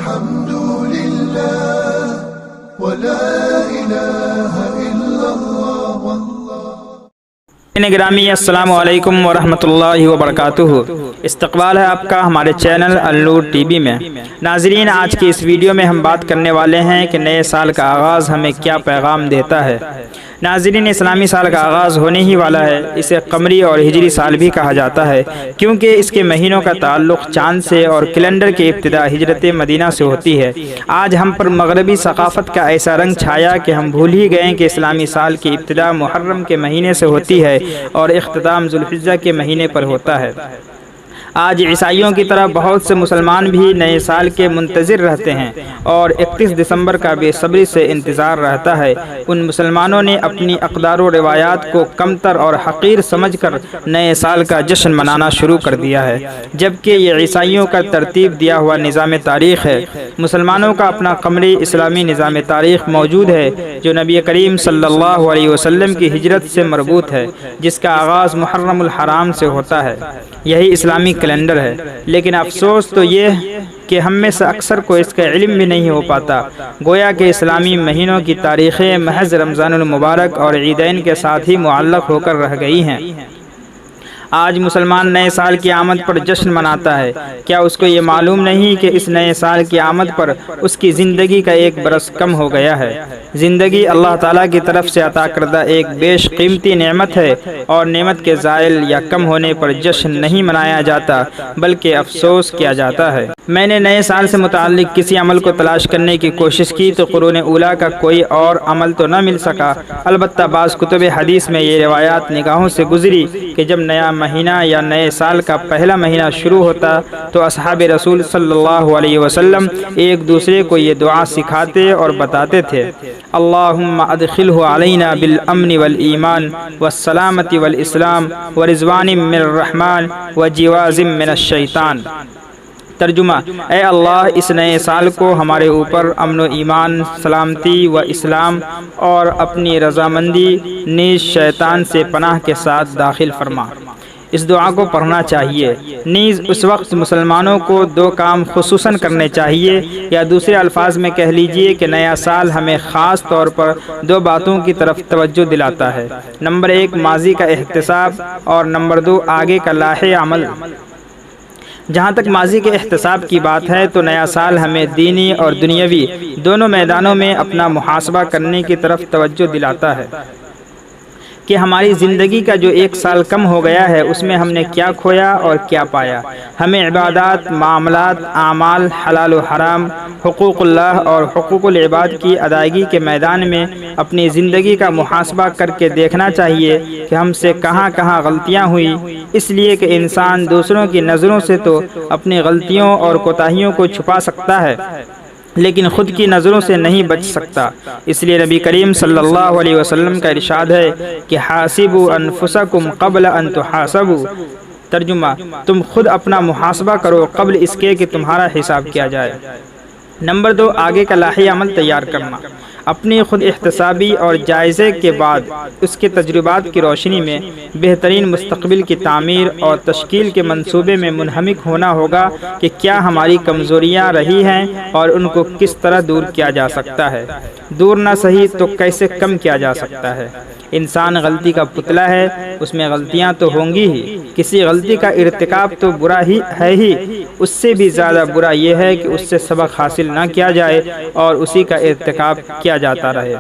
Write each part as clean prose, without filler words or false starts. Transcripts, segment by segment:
الحمد لله ولا إله إلا الله گرامی السلام علیکم ورحمۃ اللہ وبرکاتہ۔ استقبال ہے آپ کا ہمارے چینل النور ٹی وی میں۔ ناظرین، آج کی اس ویڈیو میں ہم بات کرنے والے ہیں کہ نئے سال کا آغاز ہمیں کیا پیغام دیتا ہے۔ ناظرین، اسلامی سال کا آغاز ہونے ہی والا ہے۔ اسے قمری اور ہجری سال بھی کہا جاتا ہے کیونکہ اس کے مہینوں کا تعلق چاند سے اور کیلنڈر کی ابتدا ہجرت مدینہ سے ہوتی ہے۔ آج ہم پر مغربی ثقافت کا ایسا رنگ چھایا کہ ہم بھول ہی گئے کہ اسلامی سال کی ابتدا محرم کے مہینے سے ہوتی ہے اور اختتام ذوالحجہ کے مہینے پر ہوتا ہے۔ آج عیسائیوں کی طرح بہت سے مسلمان بھی نئے سال کے منتظر رہتے ہیں اور 31 دسمبر کا بے صبری سے انتظار رہتا ہے۔ ان مسلمانوں نے اپنی اقدار و روایات کو کمتر اور حقیر سمجھ کر نئے سال کا جشن منانا شروع کر دیا ہے، جبکہ یہ عیسائیوں کا ترتیب دیا ہوا نظام تاریخ ہے۔ مسلمانوں کا اپنا قمری اسلامی نظام تاریخ موجود ہے جو نبی کریم صلی اللہ علیہ وسلم کی ہجرت سے مربوط ہے، جس کا آغاز محرم الحرام سے ہوتا ہے۔ یہی اسلامی کیلنڈر ہے، لیکن افسوس تو یہ کہ ہم میں سے اکثر کو اس کا علم بھی نہیں ہو پاتا۔ گویا کہ اسلامی مہینوں کی تاریخیں محض رمضان المبارک اور عیدین کے ساتھ ہی معلق ہو کر رہ گئی ہیں۔ آج مسلمان نئے سال کی آمد پر جشن مناتا ہے۔ کیا اس کو یہ معلوم نہیں کہ اس نئے سال کی آمد پر اس کی زندگی کا ایک برس کم ہو گیا ہے؟ زندگی اللہ تعالیٰ کی طرف سے عطا کردہ ایک بیش قیمتی نعمت ہے، اور نعمت کے زائل یا کم ہونے پر جشن نہیں منایا جاتا بلکہ افسوس کیا جاتا ہے۔ میں نے نئے سال سے متعلق کسی عمل کو تلاش کرنے کی کوشش کی تو قرون اولیٰ کا کوئی اور عمل تو نہ مل سکا۔ البتہ بعض کتب حدیث میں یہ روایات نگاہوں سے گزری کہ جب نیا مہینہ یا نئے سال کا پہلا مہینہ شروع ہوتا تو اصحاب رسول صلی اللہ علیہ وسلم ایک دوسرے کو یہ دعا سکھاتے اور بتاتے تھے: اللہم ادخلہ علینا بالامن والایمان والسلامت والاسلام ورضوان من الرحمن وجواز من الشیطان۔ ترجمہ: اے اللہ، اس نئے سال کو ہمارے اوپر امن و ایمان، سلامتی و اسلام اور اپنی رضامندی نیز شیطان سے پناہ کے ساتھ داخل فرما۔ اس دعا کو پڑھنا چاہیے۔ نیز اس وقت مسلمانوں کو دو کام خصوصاً کرنے چاہیے، یا دوسرے الفاظ میں کہہ لیجئے کہ نیا سال ہمیں خاص طور پر دو باتوں کی طرف توجہ دلاتا ہے: نمبر 1 ماضی کا احتساب، اور نمبر 2 آگے کا لاحق عمل۔ جہاں تک ماضی کے احتساب کی بات ہے تو نیا سال ہمیں دینی اور دنیاوی دونوں میدانوں میں اپنا محاسبہ کرنے کی طرف توجہ دلاتا ہے کہ ہماری زندگی کا جو ایک سال کم ہو گیا ہے اس میں ہم نے کیا کھویا اور کیا پایا۔ ہمیں عبادات، معاملات، اعمال، حلال و حرام، حقوق اللہ اور حقوق العباد کی ادائیگی کے میدان میں اپنی زندگی کا محاسبہ کر کے دیکھنا چاہیے کہ ہم سے کہاں کہاں غلطیاں ہوئیں، اس لیے کہ انسان دوسروں کی نظروں سے تو اپنی غلطیوں اور کوتاہیوں کو چھپا سکتا ہے لیکن خود کی نظروں سے نہیں بچ سکتا۔ اس لیے نبی کریم صلی اللہ علیہ وسلم کا ارشاد ہے کہ حاسبوا انفسکم قبل ان تحاسبوا۔ ترجمہ: تم خود اپنا محاسبہ کرو قبل اس کے کہ تمہارا حساب کیا جائے۔ نمبر 2 آگے کا لاحق عمل تیار کرنا۔ اپنی خود احتسابی اور جائزے کے بعد اس کے تجربات کی روشنی میں بہترین مستقبل کی تعمیر اور تشکیل کے منصوبے میں منہمک ہونا ہوگا کہ کیا ہماری کمزوریاں رہی ہیں اور ان کو کس طرح دور کیا جا سکتا ہے۔ دور نہ صحیح تو کیسے کم کیا جا سکتا ہے۔ انسان غلطی کا پتلا ہے، اس میں غلطیاں تو ہوں گی ہی۔ کسی غلطی کا ارتکاب تو برا ہی ہے ہی، اس سے بھی زیادہ برا یہ ہے کہ اس سے سبق حاصل نہ کیا جائے اور اسی کا ارتکاب کیا جاتا رہے۔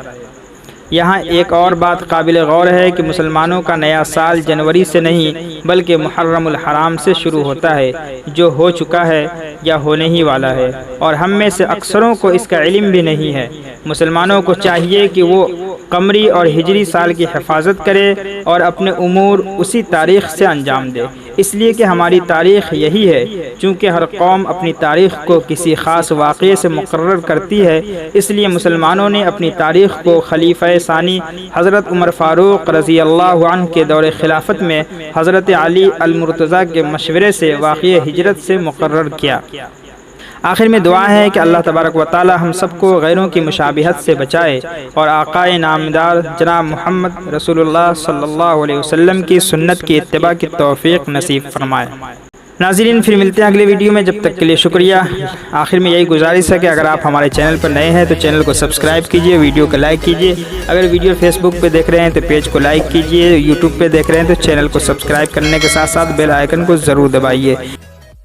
یہاں ایک اور بات قابل غور ہے کہ مسلمانوں کا نیا سال جنوری سے نہیں بلکہ محرم الحرام سے شروع ہوتا ہے، جو ہو چکا ہے یا ہونے ہی والا ہے، اور ہم میں سے اکثروں کو اس کا علم بھی نہیں ہے۔ مسلمانوں کو چاہیے کہ وہ قمری اور ہجری سال کی حفاظت کرے اور اپنے امور اسی تاریخ سے انجام دے، اس لیے کہ ہماری تاریخ یہی ہے۔ چونکہ ہر قوم اپنی تاریخ کو کسی خاص واقعے سے مقرر کرتی ہے، اس لیے مسلمانوں نے اپنی تاریخ کو خلیفہ ثانی حضرت عمر فاروق رضی اللہ عنہ کے دور خلافت میں حضرت علی المرتضیٰ کے مشورے سے واقعہ ہجرت سے مقرر کیا۔ آخر میں دعا ہے کہ اللہ تبارک و تعالی ہم سب کو غیروں کی مشابہت سے بچائے اور آقائے نامدار جناب محمد رسول اللہ صلی اللہ علیہ وسلم کی سنت کی اتباع کی توفیق نصیب فرمائے۔ ناظرین پھر ملتے ہیں اگلی ویڈیو میں، جب تک کے لیے شکریہ۔ آخر میں یہی گزارش ہے کہ اگر آپ ہمارے چینل پر نئے ہیں تو چینل کو سبسکرائب کیجئے، ویڈیو کو لائک کیجئے۔ اگر ویڈیو فیس بک پہ دیکھ رہے ہیں تو پیج کو لائک کیجئے، یوٹیوب پہ دیکھ رہے ہیں تو چینل کو سبسکرائب کرنے کے ساتھ ساتھ بیل آئیکن کو ضرور دبائیے۔